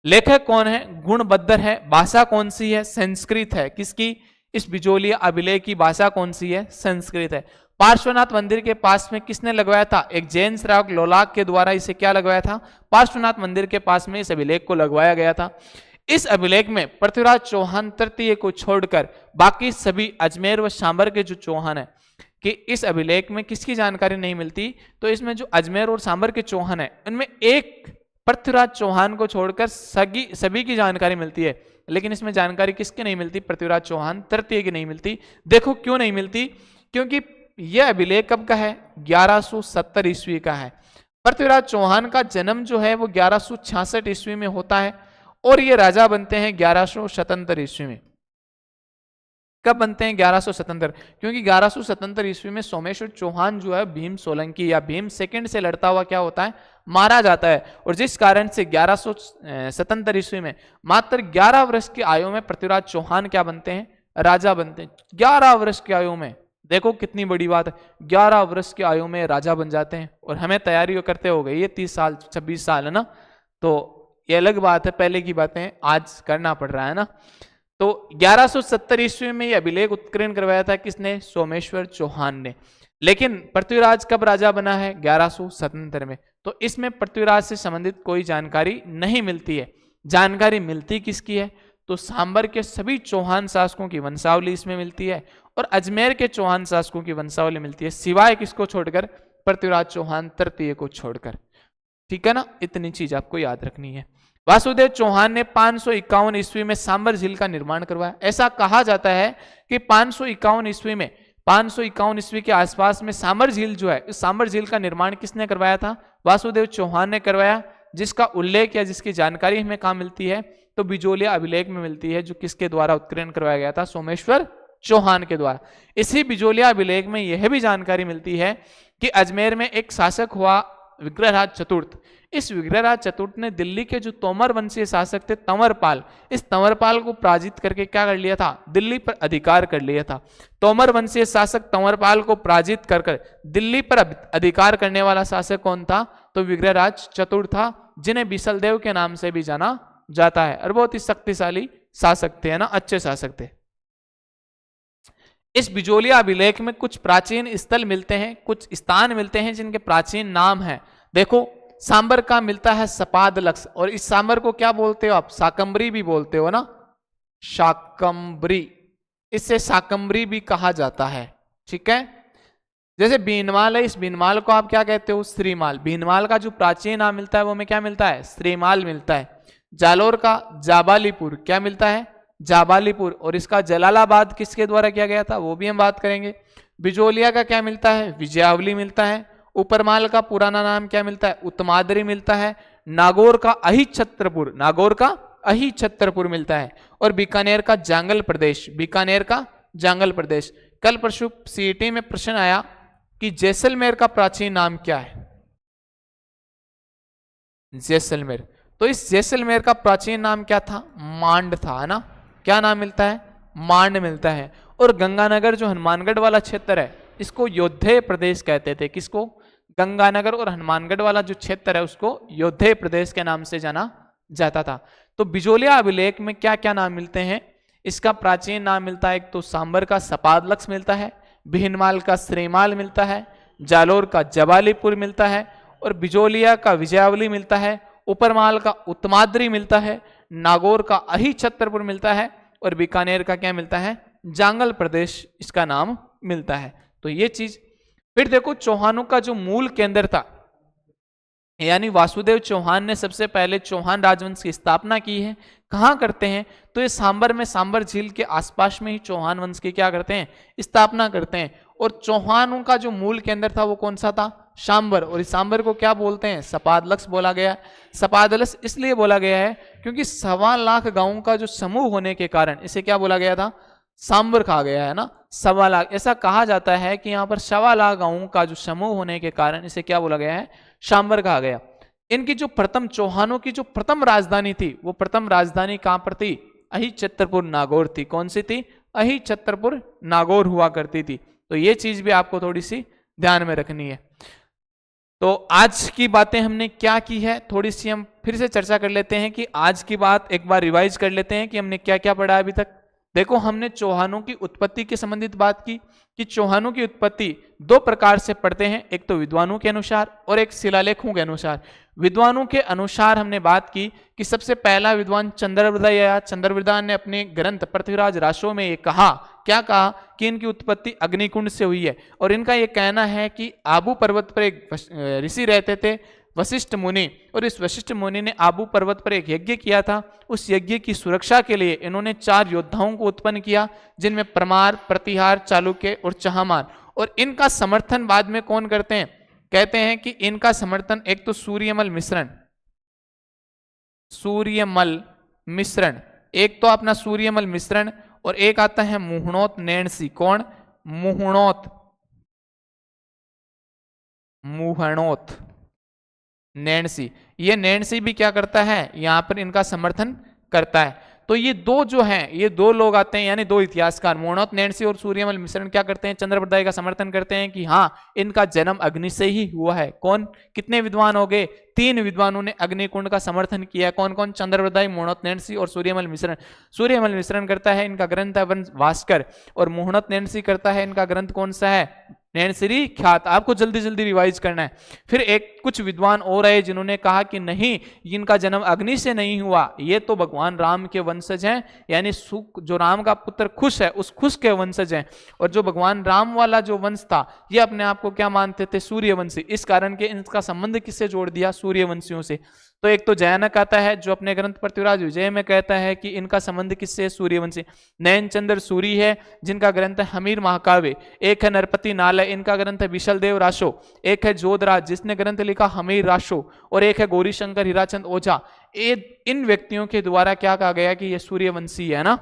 Speaker 1: लेखक कौन है? गुणबद्ध है। भाषा कौन सी है? संस्कृत है। किसकी? इस बिजोलिया अभिलेख की भाषा कौन सी है? संस्कृत है। पार्श्वनाथ मंदिर के पास में किसने लगवाया था? एक जैन श्रावक लोलाक के द्वारा इसे क्या लगवाया था? पार्श्वनाथ मंदिर के पास में इस अभिलेख को लगवाया गया था। इस अभिलेख में पृथ्वीराज चौहान तृतीय को छोड़कर बाकी सभी अजमेर व सांबर के जो चौहान है, कि इस अभिलेख में किसकी जानकारी नहीं मिलती? तो इसमें जो अजमेर और सांबर के चौहान है, उनमें एक पृथ्वीराज चौहान को छोड़कर सभी की जानकारी मिलती है, लेकिन इसमें जानकारी किसकी नहीं मिलती? पृथ्वीराज चौहान तृतीय की नहीं मिलती। देखो क्यों नहीं मिलती? क्योंकि यह अभिलेख कब का है? 1170 ईस्वी का है। पृथ्वीराज चौहान का जन्म जो है वो 1166 ईस्वी में होता है, और ये राजा बनते हैं 1177 ईस्वी में। कब बनते हैं? 1177। क्योंकि 1177 ईस्वी में सोमेश्वर चौहान जो है भीम सोलंकी या भीम सेकंड से लड़ता हुआ क्या होता है, मारा जाता है। और जिस कारण से 1177 ईस्वी में मात्र 11 वर्ष की आयु में पृथ्वीराज चौहान क्या बनते हैं, राजा बनते हैं। 11 वर्ष की आयु में, देखो कितनी बड़ी बात है, 11 वर्ष की आयु में राजा बन जाते हैं। और हमें तैयारी करते हो गई ये 30 साल 26 साल है ना, तो ये अलग बात है, पहले की बातें आज करना पड़ रहा है ना। तो 1170 ईस्वी में यह अभिलेख उत्कीर्ण करवाया था किसने? सोमेश्वर चौहान ने। लेकिन पृथ्वीराज कब राजा बना है? 1177 में। तो इसमें पृथ्वीराज से संबंधित कोई जानकारी नहीं मिलती है। जानकारी मिलती किसकी है? तो सांबर के सभी चौहान शासकों की वंशावली इसमें मिलती है और अजमेर के चौहान शासकों की वंशावली मिलती है, सिवाय किसको छोड़कर? पृथ्वीराज चौहान तृतीय को छोड़कर। ठीक है ना, इतनी चीज आपको याद रखनी है। वासुदेव चौहान ने 551 ईस्वी में सांबर झील का निर्माण करवाया। ऐसा कहा जाता है कि 551 ईस्वी में, 551 ईस्वी के आसपास में सांबर झील जो है, इस सांबर झील का निर्माण किसने करवाया था? वासुदेव चौहान ने करवाया, जिसका उल्लेख या जिसकी जानकारी हमें कहाँ मिलती है? तो बिजोलिया अभिलेख में मिलती है, जो किसके द्वारा उत्कीर्ण करवाया गया था? सोमेश्वर चौहान के द्वारा। इसी बिजोलिया अभिलेख में यह भी जानकारी मिलती है कि अजमेर में एक शासक हुआ विग्रहराज चतुर्थ। इस विग्रहराज चतुर्थ ने दिल्ली के जो तोमर वंशीय शासक थे तंवरपाल, इस तंवरपाल को पराजित करके क्या कर लिया था? दिल्ली पर अधिकार कर लिया था। तोमर वंशीय शासक तंवरपाल को पराजित कर दिल्ली पर अधिकार करने वाला शासक कौन था? तो विग्रहराज चतुर्थ था, जिन्हें बिसलदेव के नाम से भी जाना जाता है। और बहुत ही शक्तिशाली शासक थे, है ना, अच्छे शासक थे। इस बिजोलिया अभिलेख में कुछ प्राचीन स्थल मिलते हैं, कुछ स्थान मिलते हैं जिनके प्राचीन नाम है। देखो, सांबर का मिलता है सपादलक्ष, और इस सांबर को क्या बोलते हो आप? शाकंबरी भी बोलते हो ना, शाकंबरी। इससे शाकंबरी भी कहा जाता है। ठीक है, जैसे बीनमाल है, इस बीनमाल को आप क्या कहते हो? श्रीमाल। बीनमाल का जो प्राचीन नाम मिलता है वो में क्या मिलता है? श्रीमाल मिलता है। जालोर का जाबालीपुर क्या मिलता है? जाबालीपुर। और इसका जलालाबाद किसके द्वारा किया गया था? वो भी हम बात करेंगे। बिजोलिया का क्या मिलता है? विजयावली मिलता है। उपरमाल का पुराना नाम क्या मिलता है? उत्तमाद्री मिलता है। नागौर का अहिछत्रपुर, नागौर का अहिछत्रपुर मिलता है। और बीकानेर का जांगल प्रदेश, बीकानेर का जांगल प्रदेश। कल परसों सीईटी में प्रश्न आया कि जैसलमेर का प्राचीन नाम क्या है? जैसलमेर। तो इस जैसलमेर का प्राचीन नाम क्या था? मांड था, है ना। क्या नाम मिलता है? मांड मिलता है। और गंगानगर जो हनुमानगढ़ वाला क्षेत्र है, इसको योद्धेय प्रदेश कहते थे। किसको? गंगानगर और हनुमानगढ़ वाला जो क्षेत्र है उसको योद्धेय प्रदेश के नाम से जाना जाता था। तो बिजोलिया अभिलेख में क्या क्या नाम मिलते हैं? इसका प्राचीन नाम मिलता है, एक तो सांबर का सपादलक्ष मिलता है, भीनमाल का श्रीमाल मिलता है, जालोर का जबालीपुर मिलता है, और बिजोलिया का विजयावली मिलता है, उपरमाल का उत्तमाद्री मिलता है, नागौर का अहिछत्रपुर मिलता है, और बीकानेर का क्या मिलता है? जांगल प्रदेश इसका नाम मिलता है। तो ये चीज। फिर देखो, चौहानों का जो मूल केंद्र था, यानी वासुदेव चौहान ने सबसे पहले चौहान राजवंश की स्थापना की है। कहाँ करते हैं? तो ये सांबर में, सांबर झील के आसपास में ही चौहान वंश की क्या करते हैं? स्थापना करते हैं। और चौहानों का जो मूल केंद्र था वो कौन सा था? सांबर। और इस सांबर को क्या बोलते हैं? सपादलक्ष बोला गया। सपादलक्ष इसलिए बोला गया है क्योंकि 1.25 लाख गांवों का जो समूह होने के कारण इसे क्या बोला गया था? सांबर कहा गया है ना, 1.25 लाख। ऐसा कहा जाता है कि यहाँ पर 1.25 लाख गांवों का जो समूह होने के कारण इसे क्या बोला गया है? सांबर कहा गया। इनकी जो प्रथम, चौहानों की जो प्रथम राजधानी थी, वो प्रथम राजधानी कहां पर थी? अहिछत्रपुर नागौर थी। कौन सी थी? अहिछत्रपुर नागौर हुआ करती थी। तो ये चीज भी आपको थोड़ी सी ध्यान में रखनी है। तो आज की बातें हमने क्या की है, थोड़ी सी हम फिर से चर्चा कर लेते हैं कि आज की बात एक बार रिवाइज कर लेते हैं कि हमने क्या क्या पढ़ा अभी तक। देखो, हमने चौहानों की उत्पत्ति के संबंधित बात की कि चौहानों की उत्पत्ति 2 प्रकार से पढ़ते हैं, एक तो विद्वानों के अनुसार और एक शिलालेखों के अनुसार। विद्वानों के अनुसार हमने बात की कि सबसे पहला विद्वान चंद्रवृदा आया। चंद्रवृदा ने अपने ग्रंथ पृथ्वीराज रासो में ये कहा, क्या कहा? कि इनकी उत्पत्ति अग्निकुंड से हुई है। और इनका यह कहना है कि आबू पर्वत पर एक ऋषि रहते थे, वशिष्ठ मुनि, और इस वशिष्ठ मुनि ने आबू पर्वत पर एक यज्ञ किया था। उस यज्ञ की सुरक्षा के लिए इन्होंने 4 योद्धाओं को उत्पन्न किया, जिनमें परमार, प्रतिहार, चालुक्य और चहामान। और इनका समर्थन बाद में कौन करते हैं? कहते हैं कि इनका समर्थन एक तो सूर्यमल मिश्रण, सूर्यमल मिश्रण, एक तो अपना सूर्यमल मिश्रण और एक आता है मुहणोत नैणसी। कौन? मुहणोत नैणसी। ये नैणसी भी क्या करता है, यहां पर इनका समर्थन करता है। तो ये दो जो हैं, ये दो लोग आते हैं, यानी दो इतिहासकार मुहणोत नैणसी और सूर्यमल मिश्रण क्या करते हैं, चंद्रबरदाई का समर्थन करते हैं कि हाँ इनका जन्म अग्नि से ही हुआ है। कौन? कितने विद्वान हो गए? 3 विद्वानों ने अग्निकुंड का समर्थन किया। कौन कौन? चंद्रबरदाई, मुहणोत नैणसी और सूर्यमल मिश्रण। सूर्यमल मिश्रण करता है इनका ग्रंथ है वंश भास्कर, और मुहणोत नैणसी करता है इनका ग्रंथ कौन सा है, नैणसी ख्यात। आपको जल्दी जल्दी रिवाइज करना है। फिर एक कुछ विद्वान और आए जिन्होंने कहा कि नहीं, इनका जन्म अग्नि से नहीं हुआ, ये तो भगवान राम के वंशज हैं, यानी सुख जो राम का पुत्र खुश है उस खुश के वंशज हैं। और जो भगवान राम वाला जो वंश था ये अपने आप को क्या मानते थे, सूर्यवंशी। इस कारण के इनका संबंध किससे जोड़ दिया, सूर्यवंशियों से। तो एक तो जयानक आता है जो अपने ग्रंथ पृथ्वीराज विजय में कहता है कि इनका संबंध किससे है, सूर्यवंशी। नयन चंद्र सूरी है जिनका ग्रंथ है हमीर महाकाव्य। एक है नरपति नालय, इनका ग्रंथ है विशल देव राशो। एक है जोधराज जिसने ग्रंथ लिखा हमीर राशो, और एक है गौरी शंकर हीराचंद ओझा। इन व्यक्तियों के द्वारा क्या कहा गया कि ये सूर्यवंशी है ना।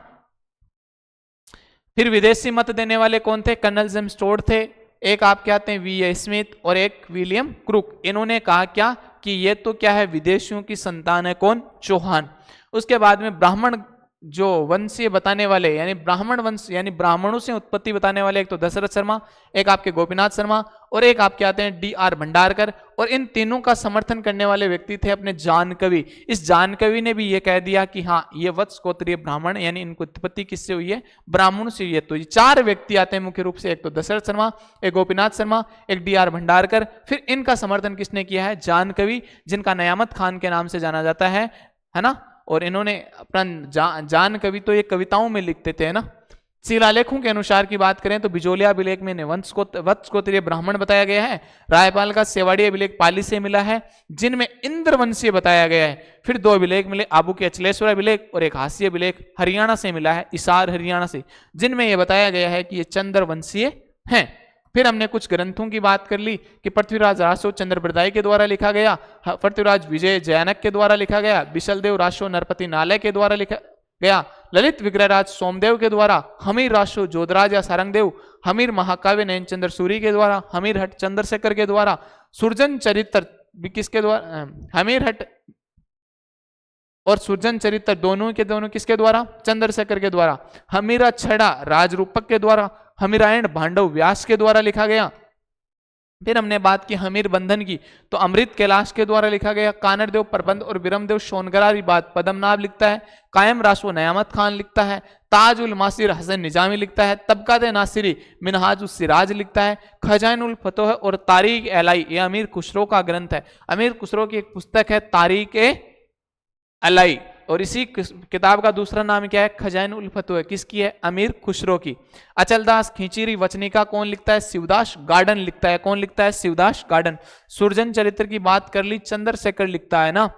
Speaker 1: फिर विदेशी मत देने वाले कौन थे, कर्नल जेम्स टोड थे, एक आप क्या आते हैं वी स्मिथ, और एक विलियम क्रुक। इन्होंने कहा क्या कि ये तो क्या है, विदेशियों की संतान है। कौन? चौहान। उसके बाद में ब्राह्मण जो वंशीय बताने वाले, यानी ब्राह्मण वंश यानी ब्राह्मणों से उत्पत्ति बताने वाले, एक तो दशरथ शर्मा, एक आपके गोपीनाथ शर्मा, और एक आपके आते हैं D.R. भंडारकर। और इन तीनों का समर्थन करने वाले व्यक्ति थे अपने जानकवि। इस जानकवि ने भी ये कह दिया कि हाँ ये वत्स गोत्रीय ब्राह्मण, यानी इनको उत्पत्ति किससे हुई है, ब्राह्मण से हुई है। तो ये 4 व्यक्ति आते हैं मुख्य रूप से, एक तो दशरथ शर्मा, एक गोपीनाथ शर्मा, एक D.R. भंडारकर। फिर इनका समर्थन किसने किया है, जानकवि, जिनका नयामत खान के नाम से जाना जाता है ना। और इन्होंने अपना जान कवि तो ये कविताओं में लिखते थे ना। शिलालेखों के अनुसार की बात करें तो बिजोलिया अभिलेख में इन्हें वत्स गोत्रीय ब्राह्मण बताया गया है। रायपाल का सेवाड़ी अभिलेख पाली से मिला है जिनमें इंद्रवंशीय बताया गया है। फिर 2 अभिलेख मिले, आबू के अचलेश्वर अभिलेख और एक हास्य अभिलेख हरियाणा से मिला है, इसार हरियाणा से, जिनमें यह बताया गया है कि ये चंद्रवंशीय हैं। फिर हमने कुछ ग्रंथों की बात कर ली कि पृथ्वीराज रासो चंद्रबरदाई के द्वारा लिखा गया, पृथ्वीराज विजय जयानक के द्वारा लिखा गया, विशलदेव रासो नरपति नालय के द्वारा लिखा गया, ललित विग्रहराज सोमदेव के द्वारा, हमीर रासो जोधराज या सारंगदेव, हमीर महाकाव्य नयनचंद्र सूरी के द्वारा, हमीर हट चंद्रशेखर के द्वारा, सुरजन चरित्र किसके द्वारा, हमीर हट और सुरजन चरित्र दोनों किसके द्वारा, चंद्रशेखर के द्वारा, हमीरा छड़ा राजरूपक के द्वारा, हमीरायण भांडव व्यास के द्वारा लिखा गया। फिर हमने बात की हमीर बंधन की, तो अमृत कैलाश के द्वारा लिखा गया, कानरदेव प्रबंध और बिरमदेव सोनगरारी बात पदमनाभ लिखता है, कायम रासो नयामत खान लिखता है, ताज उल मासिर हसन निजामी लिखता है, तबकात नासिरी मिनहाज उल सिराज लिखता है, खजाइन उल फतोह और तारीख एलाई ये अमीर खुसरो का ग्रंथ है। अमीर खुसरो की एक पुस्तक है तारीख एलाई, और इसी किताब का दूसरा नाम क्या है, खजाइन उल फतोह। किसकी है, अमीर खुसरो की। अचलदास खींचीरी वचनिका कौन लिखता है, शिवदास गार्डन लिखता है। कौन लिखता है, शिवदास गार्डन। सुरजन चरित्र की बात कर ली, चंद्रशेखर लिखता है ना।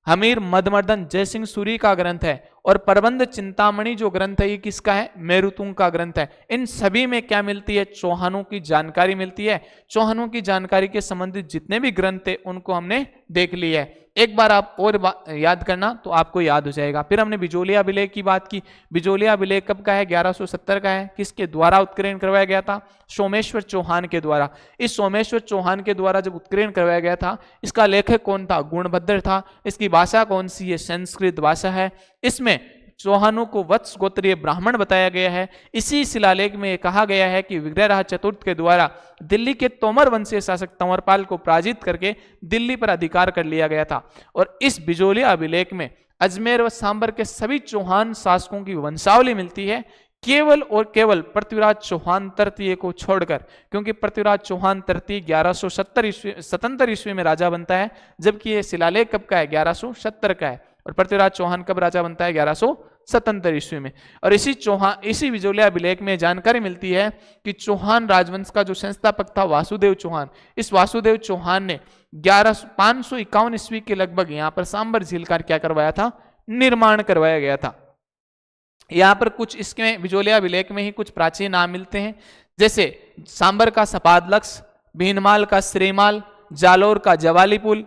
Speaker 1: हमीर मदमर्दन जयसिंह सूरी का ग्रंथ है, और प्रबंध चिंतामणि जो ग्रंथ है ये किसका है, मेरुतुंग का ग्रंथ है। इन सभी में क्या मिलती है, चौहानों की जानकारी मिलती है। चौहानों की जानकारी के संबंधित जितने भी ग्रंथ थे उनको हमने देख लिया है। एक बार आप और याद करना तो आपको याद हो जाएगा। फिर हमने बिजोलिया अभिलेख की बात की। बिजोलिया अभिलेख कब का है, 1170 का है। किसके द्वारा उत्कीर्ण करवाया गया था, सोमेश्वर चौहान के द्वारा। इस सोमेश्वर चौहान के द्वारा जब उत्कीर्ण करवाया गया था, इसका लेखक कौन था, गुणभद्र था। इसकी भाषा कौन सी है, संस्कृत भाषा है। इसमें चौहानों को वत्स गोत्रीय ब्राह्मण बताया गया है। इसी शिलालेख में कहा गया है कि विग्रहराज चतुर्थ के द्वारा दिल्ली के तोमर वंशीय शासक तंवरपाल को पराजित करके दिल्ली पर अधिकार कर लिया गया था। और इस बिजोलिया अभिलेख में अजमेर व सांबर के सभी चौहान शासकों की वंशावली मिलती है, केवल और केवल पृथ्वीराज चौहान तृतीय को छोड़कर, क्योंकि पृथ्वीराज चौहान तृतीय 1177 ईस्वी में राजा बनता है, जबकि ये शिलालेख कब का है, 1170 का है। और पृथ्वीराज चौहान कब राजा बनता है, 1177 ईस्वी में। और इसी बिजोलिया अभिलेख में जानकारी मिलती है कि चौहान राजवंश का जो संस्थापक था वासुदेव चौहान, इस वासुदेव चौहान ने 551 ईस्वी के लगभग यहाँ पर सांबर झील का क्या करवाया था, निर्माण करवाया गया था। यहाँ पर कुछ इसके बिजोलिया अभिलेख में ही कुछ प्राचीन नाम मिलते हैं, जैसे सांबर का सपादलक्स, भीनमाल का श्रीमाल, जालोर का जवालीपुर,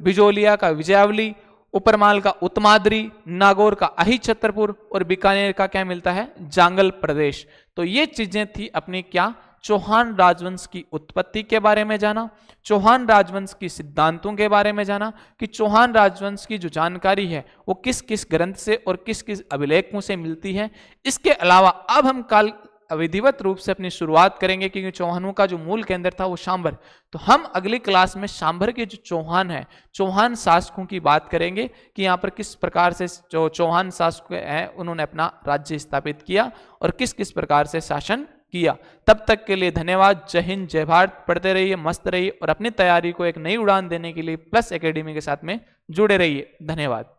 Speaker 1: बिजोलिया का विजयावली, उपरमाल का उत्तमाद्री, नागौर का अहि छतरपुर और बीकानेर का क्या मिलता है, जांगल प्रदेश। तो ये चीजें थी अपनी क्या, चौहान राजवंश की उत्पत्ति के बारे में जाना, चौहान राजवंश की सिद्धांतों के बारे में जाना कि चौहान राजवंश की जो जानकारी है वो किस किस ग्रंथ से और किस किस अभिलेखों से मिलती है। इसके अलावा अब हम कल विधिवत रूप से अपनी शुरुआत करेंगे, क्योंकि चौहानों का जो मूल केंद्र था वो शांभर। तो हम अगली क्लास में शांभर के जो चौहान है, चौहान शासकों की बात करेंगे कि यहाँ पर किस प्रकार से जो चौहान शासक हैं उन्होंने अपना राज्य स्थापित किया और किस किस प्रकार से शासन किया। तब तक के लिए धन्यवाद। जय हिंद, जय भारत। पढ़ते रहिए, मस्त रहिए और अपनी तैयारी को एक नई उड़ान देने के लिए प्लस एकेडमी के साथ में जुड़े रहिए। धन्यवाद।